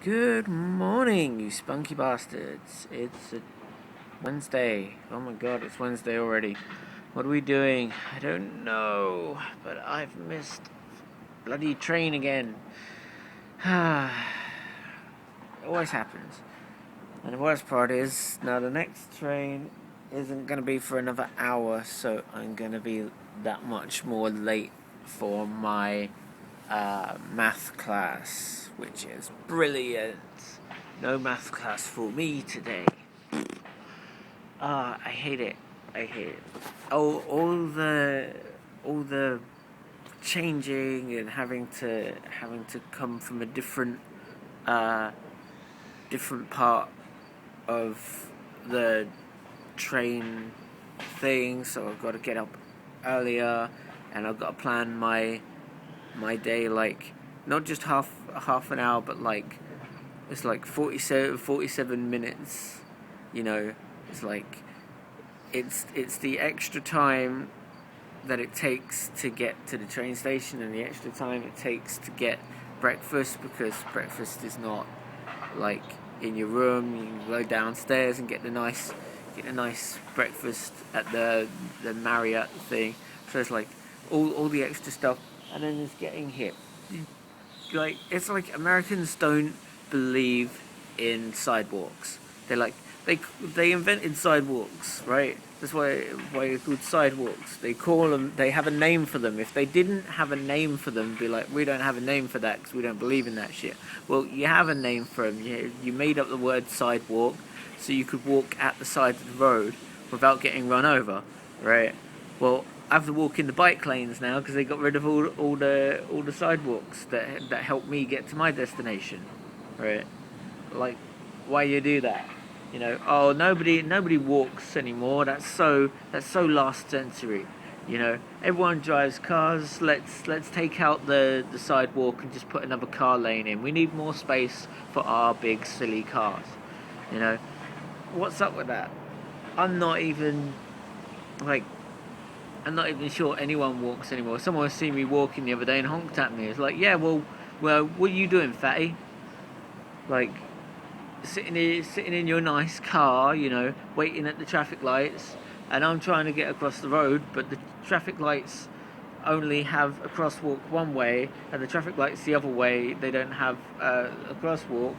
Good morning, you spunky bastards. It's a Wednesday. Oh my god, it's Wednesday already. What are we doing? I don't know, but I've missed bloody train again. It always happens. And the worst part is, now the next train isn't going to be for another hour, so I'm going to be that much more late for my math class, which is brilliant. No math class for me today. I hate it. I hate it. Oh, all the changing and having to come from a different part of the train thing. So I've got to get up earlier, and I've got to plan my day, like not just half an hour, but like it's like 47 minutes. It's like it's the extra time that it takes to get to the train station, and the extra time it takes to get breakfast, because breakfast is not like in your room. You can go downstairs and get a nice breakfast at the Marriott thing. So it's like all the extra stuff, and then it's getting here. Like, it's like Americans don't believe in sidewalks. They're like, they invented sidewalks, right? That's why they're called sidewalks. They have a name for them. If they didn't have a name for them, be like, we don't have a name for that because we don't believe in that shit. Well, you have a name for them. You made up the word sidewalk so you could walk at the side of the road without getting run over, right? Well, I have to walk in the bike lanes now because they got rid of all the sidewalks that help me get to my destination, right? Like, why you do that? Oh, nobody walks anymore. That's so last century. Everyone drives cars. Let's take out the sidewalk and just put another car lane in. We need more space for our big silly cars. You know, what's up with that? I'm not even like I'm not even sure anyone walks anymore. Someone seen me walking the other day and honked at me. It's like, yeah, well, what are you doing, fatty? Like, sitting in your nice car, waiting at the traffic lights, and I'm trying to get across the road, but the traffic lights only have a crosswalk one way, and the traffic lights the other way. They don't have a crosswalk,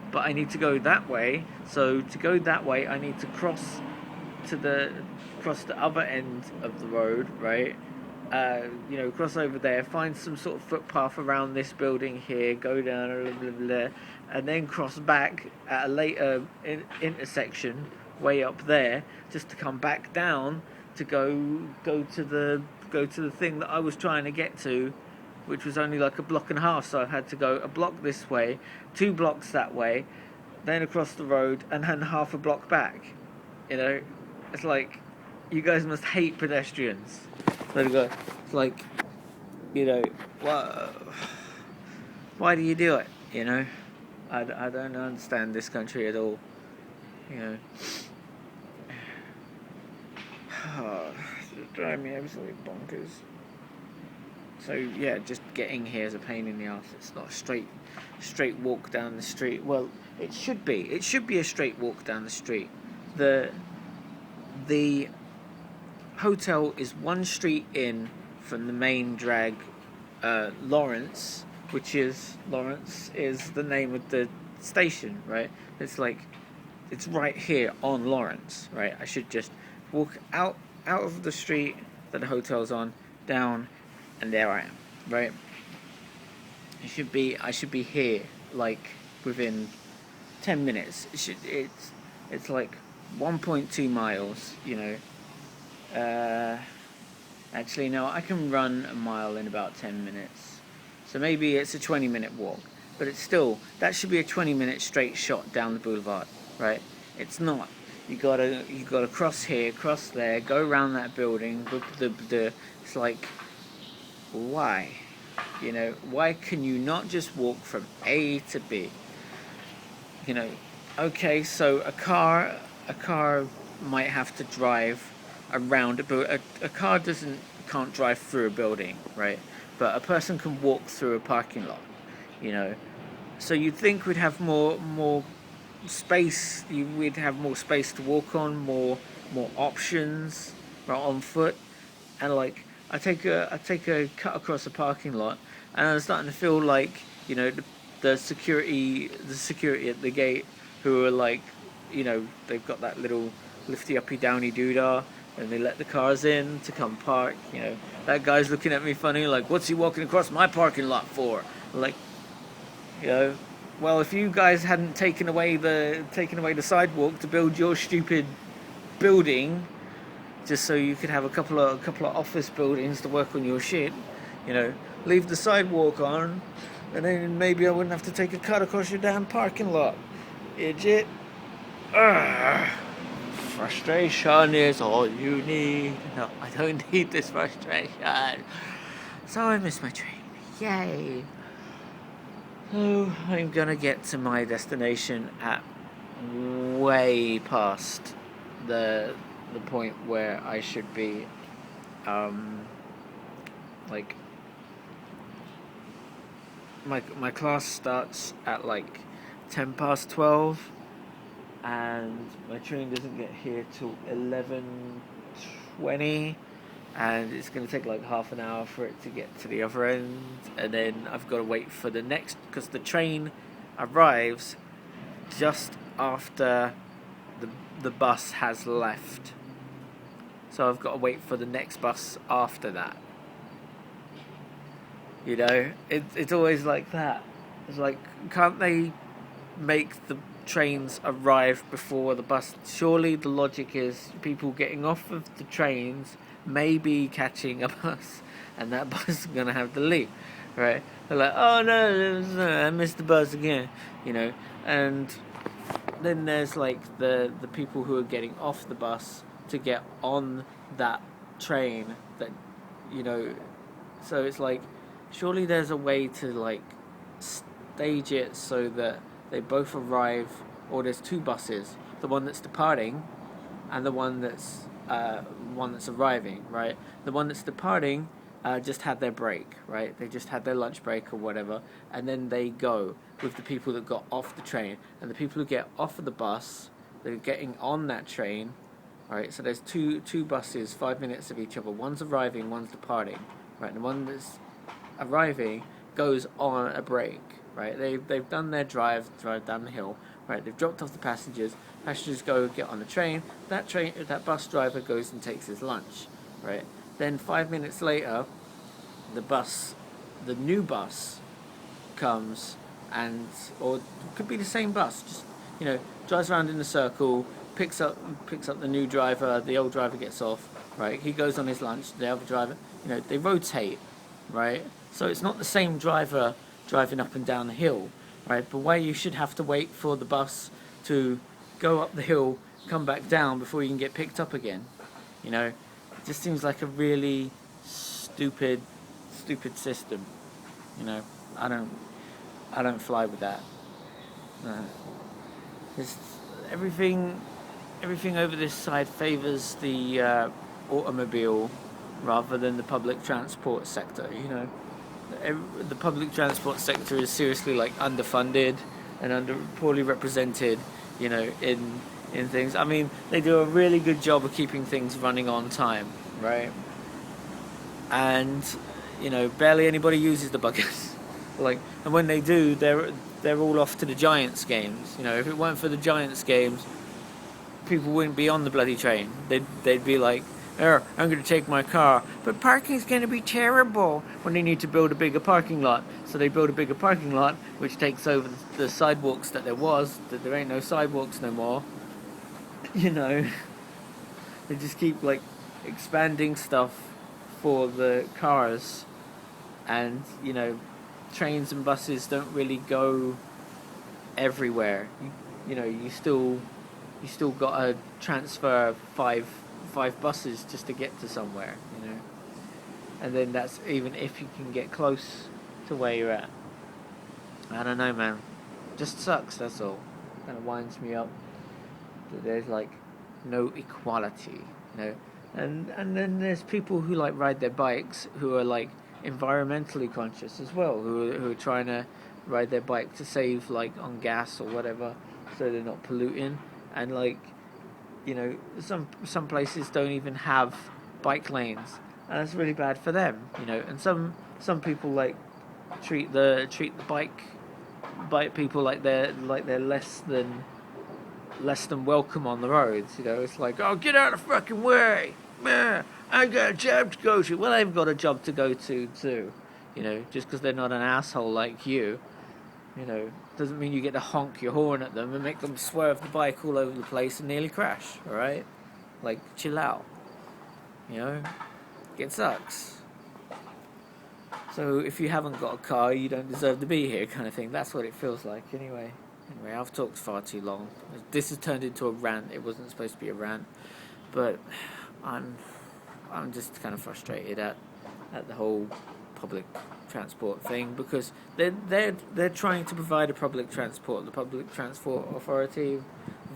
but I need to go that way. So to go that way, I need to cross the other end of the road, right? Cross over there, find some sort of footpath around this building here, go down, blah, blah, blah, and then cross back at a later intersection way up there, just to come back down to go to the thing that I was trying to get to, which was only like a block and a half. So I had to go a block this way, 2 blocks that way, then across the road, and then half a block back. It's like, you guys must hate pedestrians. It's like, why do you do it? I don't understand this country at all. It drives me absolutely bonkers. So yeah, just getting here is a pain in the ass. It's not a straight walk down the street. Well, it should be. It should be a straight walk down the street. The hotel is one street in from the main drag, Lawrence is the name of the station, right? It's like, it's right here on Lawrence, right? I should just walk out of the street that the hotel's on, down, and there I am, right? I should be here like within 10 minutes. It's like 1.2 miles, Actually, no, I can run a mile in about 10 minutes. So maybe it's a 20-minute walk. But it's still, that should be a 20-minute straight shot down the boulevard, right? It's not. You gotta cross here, cross there, go around that building. It's like, why? Why can you not just walk from A to B? Okay, so a car might have to drive around it, but a car can't drive through a building, right? But a person can walk through a parking lot, you know. So you'd think we'd have more space. We'd have more space to walk on, more options, right, on foot. And like I take a cut across the parking lot, and I'm starting to feel like, the security at the gate, who are like, they've got that little lifty uppy downy doodah, and they let the cars in to come park. That guy's looking at me funny, like, what's he walking across my parking lot for? Like, you know, well, if you guys hadn't taken away the sidewalk to build your stupid building, just so you could have a couple of office buildings to work on your shit, leave the sidewalk on, and then maybe I wouldn't have to take a cut across your damn parking lot, idiot. Ugh. Frustration is all you need. No, I don't need this frustration. So I missed my train. Yay. So I'm gonna get to my destination at way past the point where I should be. Like, my class starts at like 12, and my train doesn't get here till 11:20, and it's going to take like half an hour for it to get to the other end, and then I've got to wait for the next, because the train arrives just after the bus has left, so I've got to wait for the next bus after that. It's always like that. It's like, can't they make the trains arrive before the bus? Surely the logic is people getting off of the trains, maybe catching a bus, and that bus is going to have to leave, right? They're like, oh no, I missed the bus again, and then there's like the people who are getting off the bus to get on that train, that, so it's like, surely there's a way to like stage it so that they both arrive, or there's two buses, the one that's departing and the one that's arriving, right? The one that's departing just had their break, right? They just had their lunch break or whatever, and then they go with the people that got off the train, and the people who get off of the bus, they're getting on that train, right? So there's two buses, 5 minutes of each other. One's arriving, one's departing, right? And the one that's arriving goes on a break, right? They've done their drive down the hill, right? They've dropped off the passengers. Passengers go get on the train. That bus driver goes and takes his lunch, right? Then 5 minutes later, the new bus comes, or it could be the same bus, just drives around in a circle, picks up the new driver. The old driver gets off, right? He goes on his lunch. The other driver, they rotate, right? So it's not the same driver driving up and down the hill, right? But why you should have to wait for the bus to go up the hill, come back down before you can get picked up again, it just seems like a really stupid system. I don't fly with that. It's everything over this side favors the automobile rather than the public transport sector. The public transport sector is seriously like underfunded and poorly represented, in things. I mean, they do a really good job of keeping things running on time, right? And barely anybody uses the buggers. And when they do, they're all off to the Giants games. If it weren't for the Giants games, people wouldn't be on the bloody train. They'd be like, I'm going to take my car, but parking's going to be terrible, when they need to build a bigger parking lot. So they build a bigger parking lot, which takes over the sidewalks that there ain't no sidewalks no more. They just keep like expanding stuff for the cars, and trains and buses don't really go everywhere. You still gotta transfer five buses just to get to somewhere, and then that's even if you can get close to where you're at. I don't know, man. Just sucks, that's all. Kind of winds me up that there's like no equality, and then there's people who like ride their bikes who are like environmentally conscious as well, who are trying to ride their bike to save like on gas or whatever, so they're not polluting. And like, you know, some places don't even have bike lanes, and that's really bad for them. You know, and some people like treat the bike people like they're less than welcome on the roads. You know, it's like, oh, get out of the fucking way, man. I got a job to go to. Well, they've got a job to go to too. You know, just because they're not an asshole like you, you know, doesn't mean you get to honk your horn at them and make them swerve the bike all over the place and nearly crash. All right, like chill out. You know, it sucks. So if you haven't got a car, you don't deserve to be here, kind of thing. That's what it feels like, anyway. Anyway, I've talked far too long. This has turned into a rant. It wasn't supposed to be a rant, but I'm just kind of frustrated at the whole public transport thing, because they're trying to provide a public transport. The Public Transport Authority,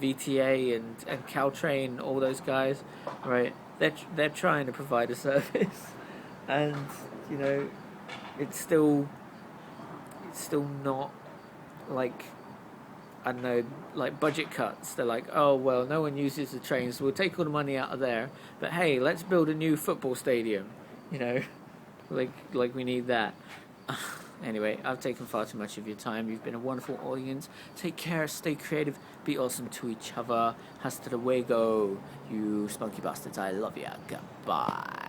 VTA, and Caltrain, all those guys, right? They're trying to provide a service, and you know, it's still not like, I don't know, like budget cuts. They're like, oh well, no one uses the trains, so we'll take all the money out of there. But hey, let's build a new football stadium. You know, like we need that. Anyway, I've taken far too much of your time. You've been a wonderful audience. Take care, stay creative, be awesome to each other. Hasta luego, you spunky bastards. I love ya. Goodbye.